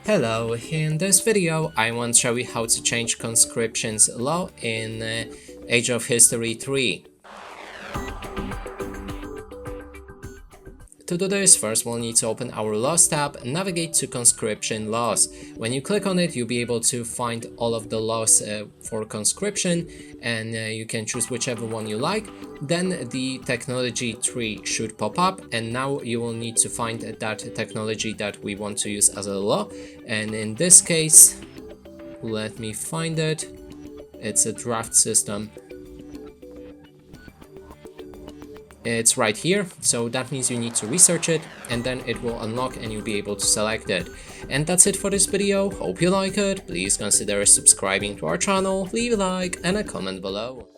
Hello, in this video I want to show you how to change conscription's law in Age of History 3. To do this, first we'll need to open our Laws tab and navigate to Conscription Laws. When you click on it, you'll be able to find all of the laws for conscription, and you can choose whichever one you like. Then the technology tree should pop up, and now you will need to find that technology that we want to use as a law. And in this case, let me find it. It's a draft system. It's right here, so that means you need to research it, and then it will unlock and you'll be able to select it. And that's it for this video. Hope you like it. Please consider subscribing to our channel, leave a like and a comment below.